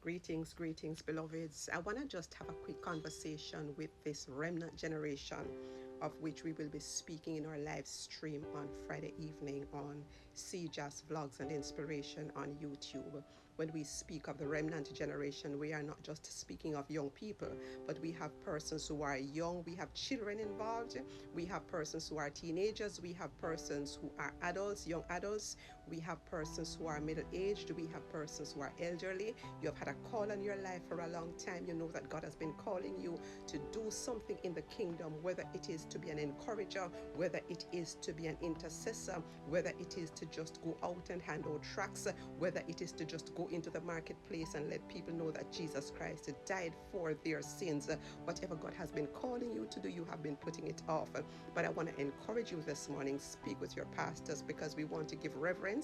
Greetings, beloveds. I want to just have a quick conversation with this remnant generation, of which we will be speaking in our live stream on Friday evening on CJASVI Vlogs and Inspiration on YouTube. When we speak of the remnant generation, we are not just speaking of young people, but we have persons who are young, we have children involved, we have persons who are teenagers, we have persons who are adults, young adults, we have persons who are middle-aged, we have persons who are elderly. You have had a call on your life for a long time. You know that God has been calling you to do something in the kingdom, whether it is to be an encourager, whether it is to be an intercessor, whether it is to just go out and hand out tracts, whether it is to just go into the marketplace and let people know that Jesus Christ died for their sins. Whatever God has been calling you to do, you have been putting it off. But I want to encourage you this morning, speak with your pastors, because we want to give reverence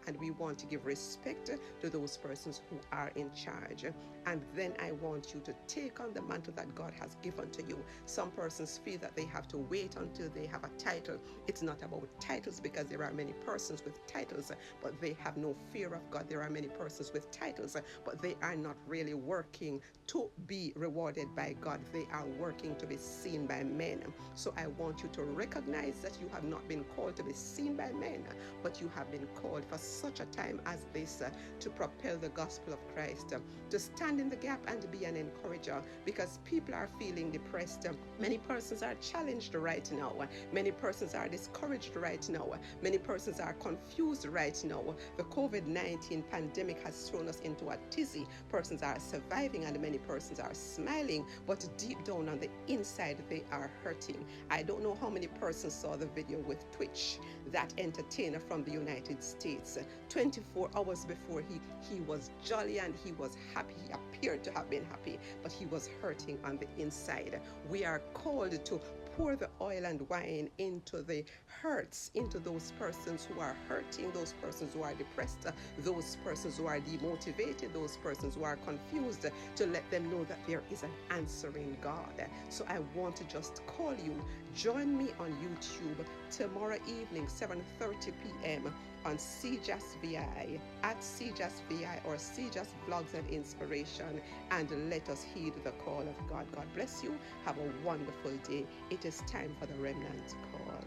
and we want to give respect to those persons who are in charge. And then I want you to take on the mantle that God has given to you. Some persons feel that they have to wait until they have a title. It's not about titles, because there are many persons with titles, but they have no fear of God. There are many persons with titles, but they are not really working to be rewarded by God. They are working to be seen by men. So I want you to recognize that you have not been called to be seen by men, but you have been called for such a time as this to propel the gospel of Christ, to stand in the gap and be an encourager, because people are feeling depressed. Many persons are challenged right now. Many persons are discouraged right now. Many persons are confused right now. The COVID-19 pandemic has thrown us into a tizzy. Persons are surviving and many persons are smiling, but deep down on the inside they are hurting. I don't know how many persons saw the video with Twitch, that entertainer from the United States. 24 hours before he was jolly and he was happy. He appeared to have been happy, but he was hurting on the inside. We are called to pour the oil and wine into the hurts, into those persons who are hurting, those persons who are depressed, those persons who are demotivated, those persons who are confused, to let them know that there is an answering God. So I want to just call you, join me on YouTube tomorrow evening, 7:30 p.m. on CJASVI, at CJASVI or CJAS Vlogs and Inspiration, and let us heed the call of God. God bless you. Have a wonderful day. It is time for the remnant call.